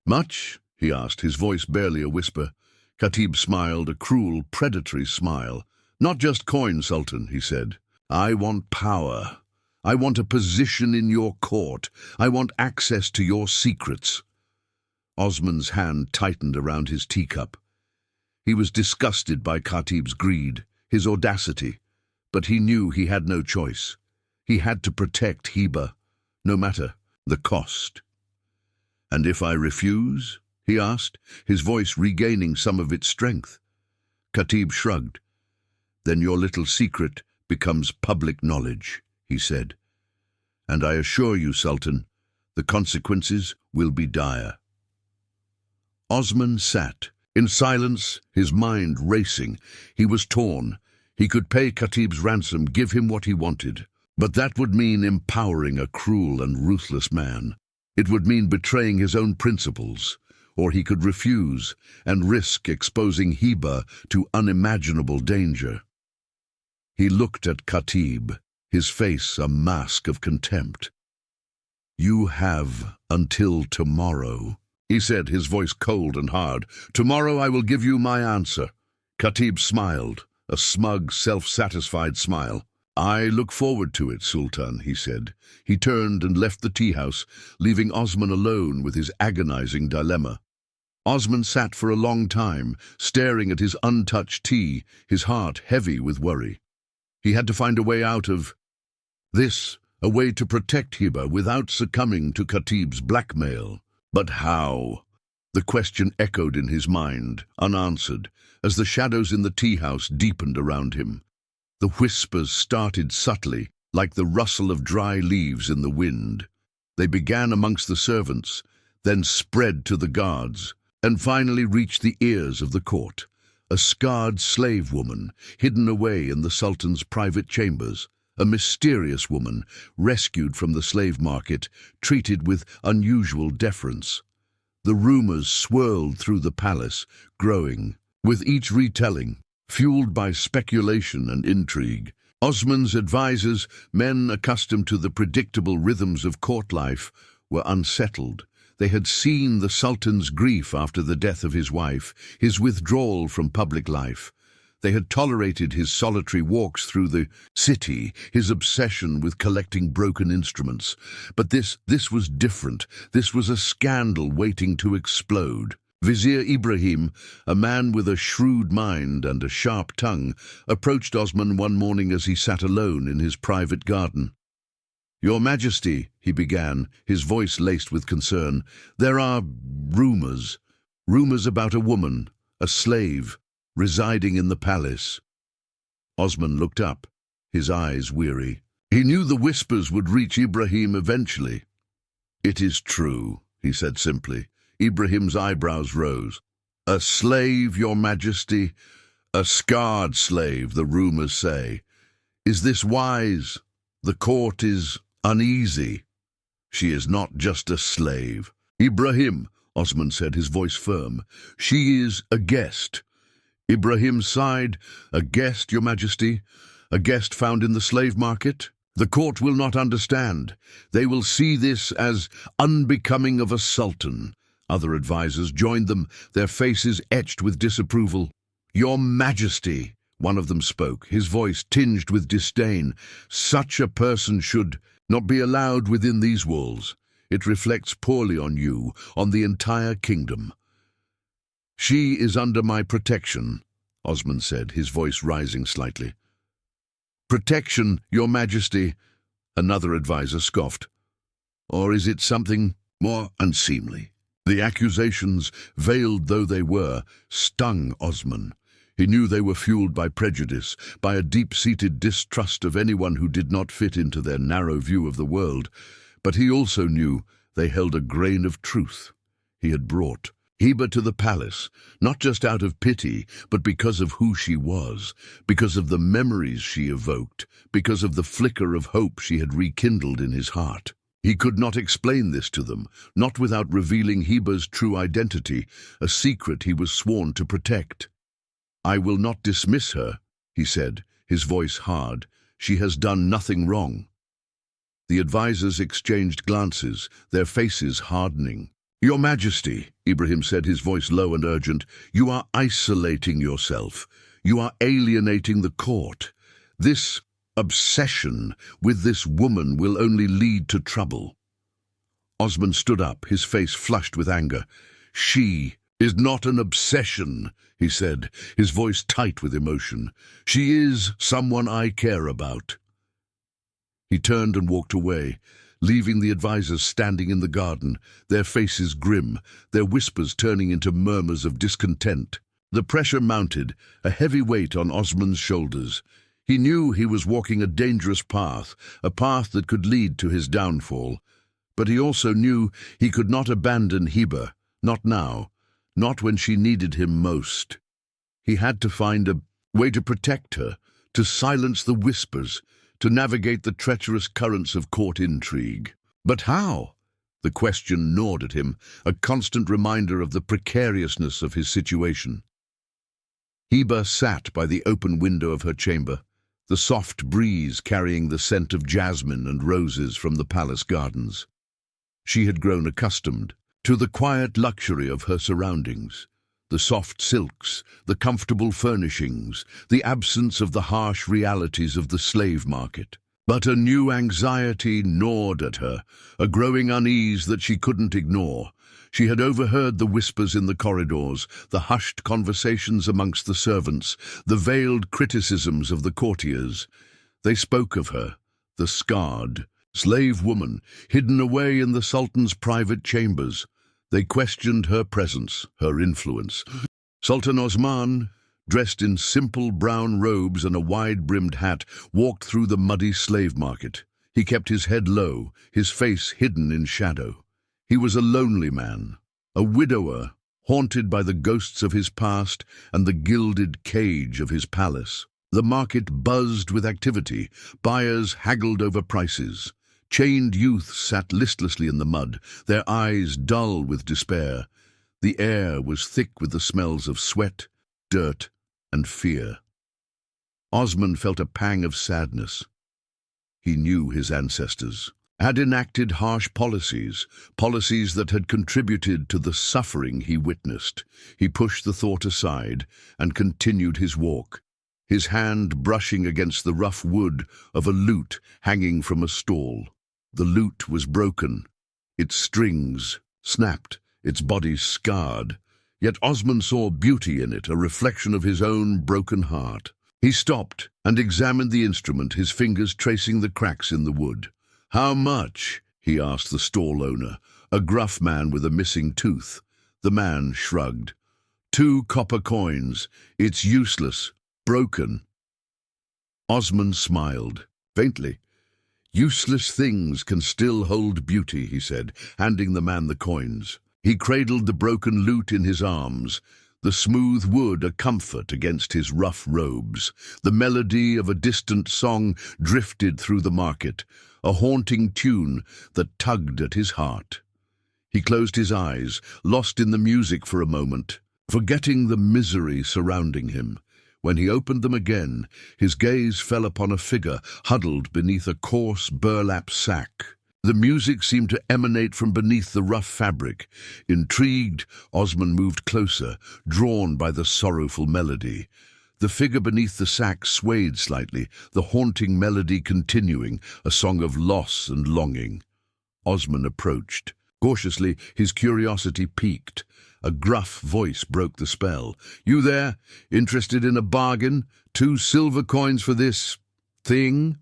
much? He asked, his voice barely a whisper. Khatib smiled, a cruel, predatory smile. Not just coin, Sultan, he said. I want power. I want a position in your court. I want access to your secrets. Osman's hand tightened around his teacup. He was disgusted by Khatib's greed, his audacity, but he knew he had no choice. He had to protect Heba, no matter the cost. And if I refuse? He asked, his voice regaining some of its strength. Khatib shrugged. Then your little secret becomes public knowledge, he said. And I assure you, Sultan, the consequences will be dire. Osman sat, in silence, his mind racing. He was torn. He could pay Khatib's ransom, give him what he wanted. But that would mean empowering a cruel and ruthless man. It would mean betraying his own principles. Or he could refuse and risk exposing Heba to unimaginable danger. He looked at Khatib, his face a mask of contempt. You have until tomorrow, he said, his voice cold and hard. Tomorrow I will give you my answer. Khatib smiled, a smug, self-satisfied smile. I look forward to it, Sultan, he said. He turned and left the tea-house, leaving Osman alone with his agonizing dilemma. Osman sat for a long time, staring at his untouched tea, his heart heavy with worry. He had to find a way out of this, a way to protect Heba without succumbing to Khatib's blackmail. But how? The question echoed in his mind, unanswered, as the shadows in the tea-house deepened around him. The whispers started subtly, like the rustle of dry leaves in the wind. They began amongst the servants, then spread to the guards, and finally reached the ears of the court. A scarred slave woman, hidden away in the Sultan's private chambers, a mysterious woman, rescued from the slave market, treated with unusual deference. The rumors swirled through the palace, growing, with each retelling, fueled by speculation and intrigue. Osman's advisors, men accustomed to the predictable rhythms of court life, were unsettled. They had seen the Sultan's grief after the death of his wife, his withdrawal from public life. They had tolerated his solitary walks through the city, his obsession with collecting broken instruments. But this was different. This was a scandal waiting to explode. Vizier Ibrahim, a man with a shrewd mind and a sharp tongue, approached Osman one morning as he sat alone in his private garden. Your Majesty, he began, his voice laced with concern, there are rumors about a woman, a slave, residing in the palace. Osman looked up, his eyes weary. He knew the whispers would reach Ibrahim eventually. It is true, he said simply. Ibrahim's eyebrows rose. A slave, Your Majesty, a scarred slave, the rumors say. Is this wise? The court is uneasy. She is not just a slave. Ibrahim, Osman said, his voice firm. She is a guest. Ibrahim sighed. A guest, Your Majesty? A guest found in the slave market? The court will not understand. They will see this as unbecoming of a sultan. Other advisers joined them, their faces etched with disapproval. Your Majesty, one of them spoke, his voice tinged with disdain. Such a person should not be allowed within these walls. It reflects poorly on you, on the entire kingdom. She is under my protection, Osman said, his voice rising slightly. Protection, Your Majesty, another adviser scoffed. Or is it something more unseemly? The accusations, veiled though they were, stung Osman. He knew they were fueled by prejudice, by a deep-seated distrust of anyone who did not fit into their narrow view of the world. But he also knew they held a grain of truth. He had brought Heba to the palace, not just out of pity, but because of who she was, because of the memories she evoked, because of the flicker of hope she had rekindled in his heart. He could not explain this to them, not without revealing Heba's true identity, a secret he was sworn to protect. "I will not dismiss her," he said, his voice hard. "She has done nothing wrong." The advisors exchanged glances, their faces hardening. "Your Majesty," Ibrahim said, his voice low and urgent, "you are isolating yourself. You are alienating the court. This obsession with this woman will only lead to trouble." Osman stood up, his face flushed with anger. "She is not an obsession," he said, his voice tight with emotion. "She is someone I care about." He turned and walked away, leaving the advisors standing in the garden, their faces grim, their whispers turning into murmurs of discontent. The pressure mounted, a heavy weight on Osman's shoulders. He knew he was walking a dangerous path, a path that could lead to his downfall. But he also knew he could not abandon Heba, not now, not when she needed him most. He had to find a way to protect her, to silence the whispers, to navigate the treacherous currents of court intrigue. But how? The question gnawed at him, a constant reminder of the precariousness of his situation. Heba sat by the open window of her chamber, the soft breeze carrying the scent of jasmine and roses from the palace gardens. She had grown accustomed to the quiet luxury of her surroundings, the soft silks, the comfortable furnishings, the absence of the harsh realities of the slave market. But a new anxiety gnawed at her, a growing unease that she couldn't ignore. She had overheard the whispers in the corridors, the hushed conversations amongst the servants, the veiled criticisms of the courtiers. They spoke of her, the scarred, slave woman, hidden away in the Sultan's private chambers. They questioned her presence, her influence. Sultan Osman, dressed in simple brown robes and a wide-brimmed hat, walked through the muddy slave market. He kept his head low, his face hidden in shadow. He was a lonely man, a widower, haunted by the ghosts of his past and the gilded cage of his palace. The market buzzed with activity. Buyers haggled over prices. Chained youths sat listlessly in the mud, their eyes dull with despair. The air was thick with the smells of sweat, dirt, and fear. Osman felt a pang of sadness. He knew his ancestors had enacted harsh policies that had contributed to the suffering he witnessed. He pushed the thought aside and continued his walk, his hand brushing against the rough wood of a lute hanging from a stall. The lute was broken, its strings snapped, its body scarred. Yet Osman saw beauty in it, a reflection of his own broken heart. He stopped and examined the instrument, his fingers tracing the cracks in the wood. "How much?" he asked the stall owner, a gruff man with a missing tooth. The man shrugged. "2 copper coins. It's useless, broken." Osman smiled, faintly. "Useless things can still hold beauty," he said, handing the man the coins. He cradled the broken lute in his arms, the smooth wood a comfort against his rough robes. The melody of a distant song drifted through the market, a haunting tune that tugged at his heart. He closed his eyes, lost in the music for a moment, forgetting the misery surrounding him. When he opened them again, his gaze fell upon a figure huddled beneath a coarse burlap sack. The music seemed to emanate from beneath the rough fabric. Intrigued, Osman moved closer, drawn by the sorrowful melody. The figure beneath the sack swayed slightly, the haunting melody continuing, a song of loss and longing. Osman approached. Cautiously, his curiosity piqued. A gruff voice broke the spell. "You there? Interested in a bargain? 2 silver coins for this thing?"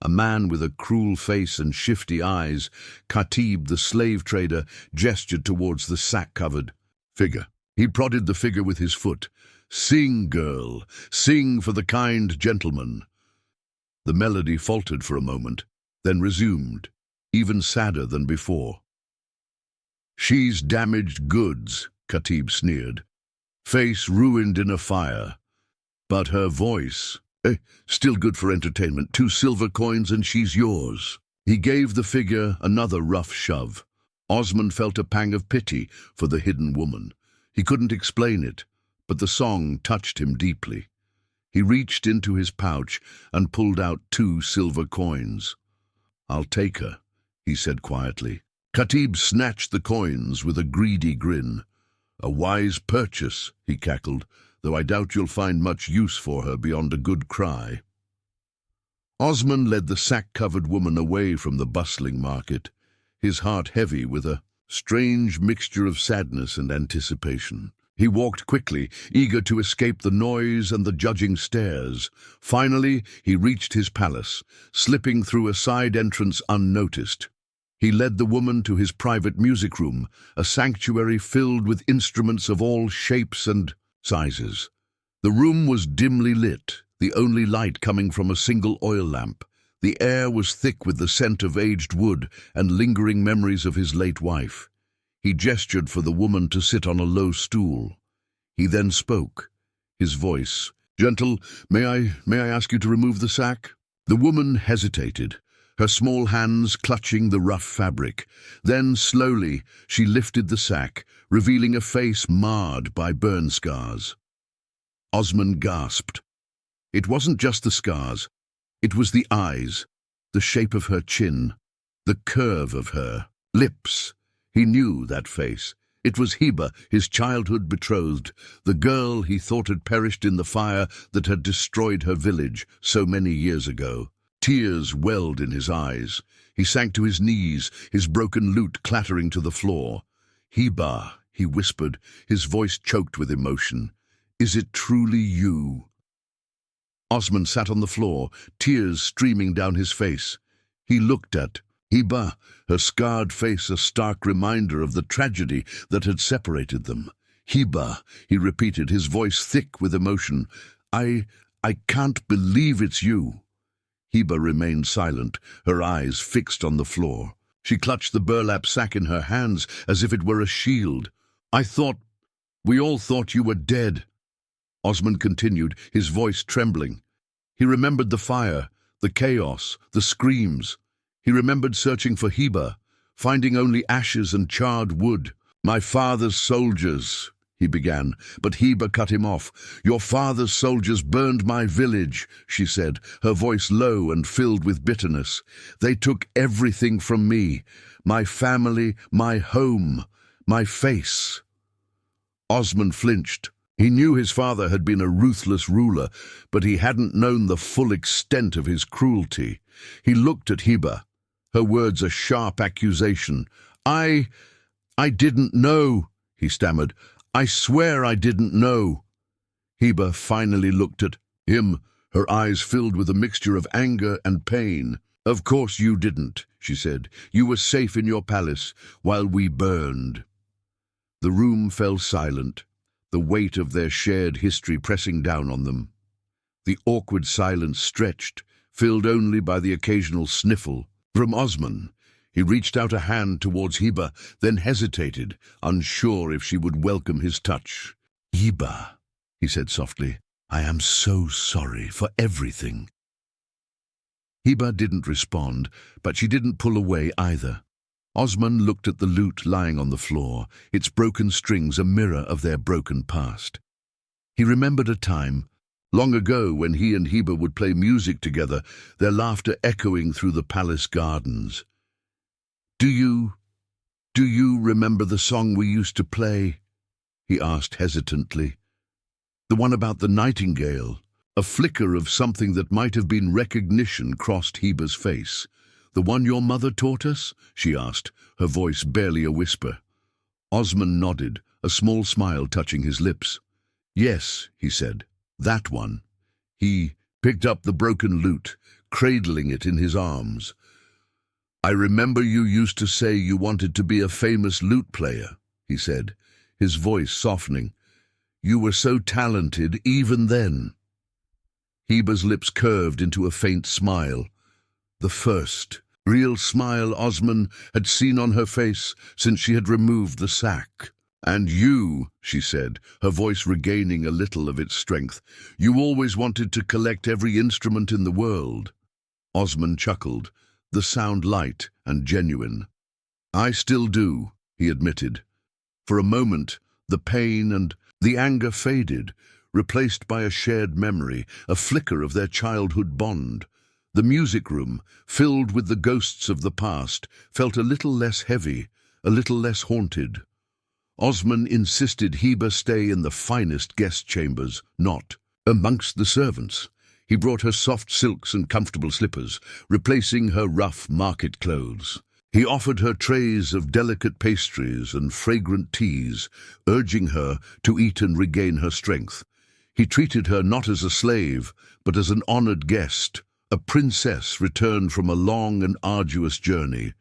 A man with a cruel face and shifty eyes, Khatib, the slave trader, gestured towards the sack-covered figure. He prodded the figure with his foot. "Sing, girl, sing for the kind gentleman." The melody faltered for a moment, then resumed, even sadder than before. "She's damaged goods, Khatib sneered. Face ruined in a fire. But her voice, still good for entertainment. 2 silver coins and she's yours. He gave the figure another rough shove. Osman felt a pang of pity for the hidden woman. He couldn't explain it, but the song touched him deeply. He reached into his pouch and pulled out 2 silver coins. I'll take her, he said quietly. Khatib snatched the coins with a greedy grin. A wise purchase, he cackled, though I doubt you'll find much use for her beyond a good cry. Osman led the sack-covered woman away from the bustling market, his heart heavy with a strange mixture of sadness and anticipation. He walked quickly, eager to escape the noise and the judging stares. Finally, he reached his palace, slipping through a side entrance unnoticed. He led the woman to his private music room, a sanctuary filled with instruments of all shapes and sizes. The room was dimly lit, the only light coming from a single oil lamp. The air was thick with the scent of aged wood and lingering memories of his late wife. He gestured for the woman to sit on a low stool. He then spoke, his voice gentle. May I ask you to remove the sack? The woman hesitated, her small hands clutching the rough fabric. Then, slowly, she lifted the sack, revealing a face marred by burn scars. Osman gasped. It wasn't just the scars. It was the eyes, the shape of her chin, the curve of her lips. He knew that face. It was Heba, his childhood betrothed, the girl he thought had perished in the fire that had destroyed her village so many years ago. Tears welled in his eyes. He sank to his knees, his broken lute clattering to the floor. Heba, he whispered, his voice choked with emotion. Is it truly you? Osman sat on the floor, tears streaming down his face. He looked at Heba, her scarred face a stark reminder of the tragedy that had separated them. Heba, he repeated, his voice thick with emotion. I can't believe it's you. Heba remained silent, her eyes fixed on the floor. She clutched the burlap sack in her hands as if it were a shield. We all thought you were dead. Osman continued, his voice trembling. He remembered the fire, the chaos, the screams. He remembered searching for Heba, finding only ashes and charred wood. My father's soldiers, he began, but Heba cut him off. Your father's soldiers burned my village, she said, her voice low and filled with bitterness. They took everything from me, my family, my home, my face. Osman flinched. He knew his father had been a ruthless ruler, but he hadn't known the full extent of his cruelty. He looked at Heba, her words a sharp accusation. I didn't know, he stammered. I swear I didn't know. Heba finally looked at him, her eyes filled with a mixture of anger and pain. Of course you didn't, she said. You were safe in your palace while we burned. The room fell silent, the weight of their shared history pressing down on them. The awkward silence stretched, filled only by the occasional sniffle from Osman. He reached out a hand towards Heba, then hesitated, unsure if she would welcome his touch. Heba, he said softly, I am so sorry for everything. Heba didn't respond, but she didn't pull away either. Osman looked at the lute lying on the floor, its broken strings a mirror of their broken past. He remembered a time, long ago, when he and Heba would play music together, their laughter echoing through the palace gardens. Do you remember the song we used to play? He asked hesitantly. The one about the nightingale. A flicker of something that might have been recognition crossed Heba's face. The one your mother taught us? She asked, her voice barely a whisper. Osman nodded, a small smile touching his lips. Yes, he said, that one. He picked up the broken lute, cradling it in his arms. I remember you used to say you wanted to be a famous lute player, he said, his voice softening. You were so talented even then. Heba's lips curved into a faint smile. The first real smile Osman had seen on her face since she had removed the sack. "And you," she said, her voice regaining a little of its strength, "you always wanted to collect every instrument in the world." Osman chuckled, the sound light and genuine. "I still do," he admitted. For a moment, the pain and the anger faded, replaced by a shared memory, a flicker of their childhood bond. The music room, filled with the ghosts of the past, felt a little less heavy, a little less haunted. Osman insisted Heba stay in the finest guest chambers, not amongst the servants. He brought her soft silks and comfortable slippers, replacing her rough market clothes. He offered her trays of delicate pastries and fragrant teas, urging her to eat and regain her strength. He treated her not as a slave, but as an honored guest, a princess returned from a long and arduous journey.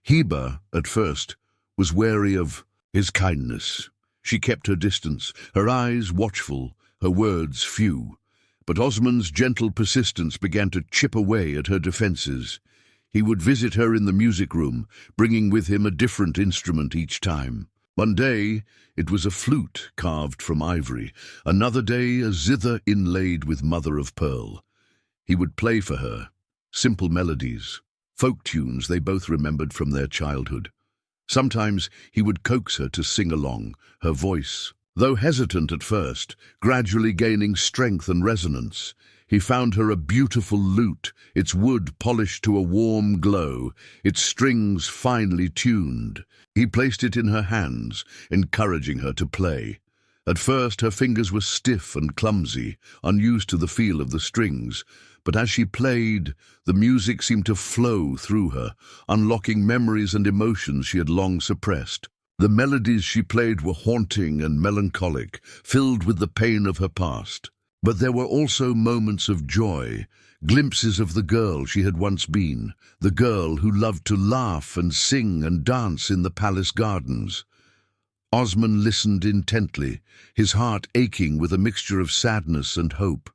Heba, at first, was wary of his kindness. She kept her distance, her eyes watchful, her words few. But Osman's gentle persistence began to chip away at her defenses. He would visit her in the music room, bringing with him a different instrument each time. One day, it was a flute carved from ivory. Another day, a zither inlaid with mother-of-pearl. He would play for her, simple melodies, folk tunes they both remembered from their childhood. Sometimes he would coax her to sing along, her voice, though hesitant at first, gradually gaining strength and resonance. He found her a beautiful lute, its wood polished to a warm glow, its strings finely tuned. He placed it in her hands, encouraging her to play. At first her fingers were stiff and clumsy, unused to the feel of the strings, but as she played, the music seemed to flow through her, unlocking memories and emotions she had long suppressed. The melodies she played were haunting and melancholic, filled with the pain of her past. But there were also moments of joy, glimpses of the girl she had once been, the girl who loved to laugh and sing and dance in the palace gardens. Osman listened intently, his heart aching with a mixture of sadness and hope.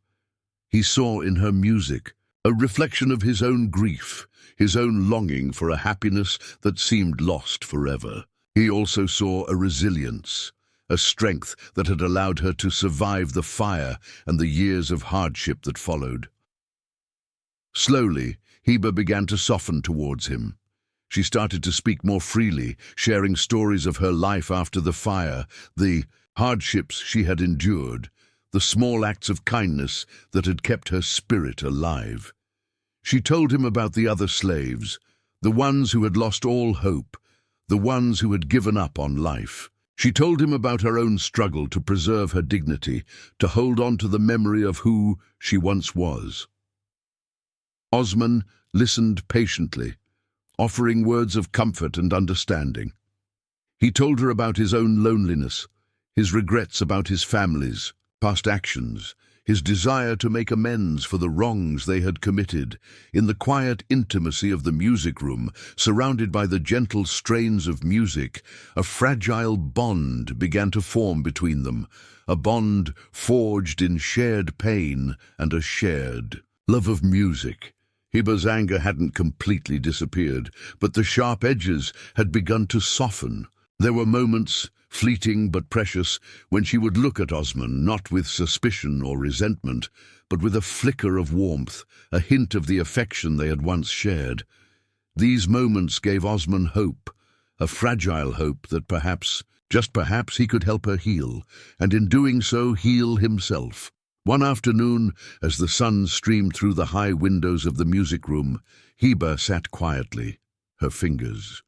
He saw in her music a reflection of his own grief, his own longing for a happiness that seemed lost forever. He also saw a resilience, a strength that had allowed her to survive the fire and the years of hardship that followed. Slowly, Heba began to soften towards him. She started to speak more freely, sharing stories of her life after the fire, the hardships she had endured, the small acts of kindness that had kept her spirit alive. She told him about the other slaves, the ones who had lost all hope, the ones who had given up on life. She told him about her own struggle to preserve her dignity, to hold on to the memory of who she once was. Osman listened patiently, offering words of comfort and understanding. He told her about his own loneliness, his regrets about his family's past actions, his desire to make amends for the wrongs they had committed. In the quiet intimacy of the music room, surrounded by the gentle strains of music, a fragile bond began to form between them, a bond forged in shared pain and a shared love of music. Heba's anger hadn't completely disappeared, but the sharp edges had begun to soften. There were moments, fleeting but precious, when she would look at Osman not with suspicion or resentment, but with a flicker of warmth, a hint of the affection they had once shared. These moments gave Osman hope, a fragile hope that perhaps, just perhaps, he could help her heal, and in doing so heal himself. One afternoon, as the sun streamed through the high windows of the music room, Heba sat quietly, her fingers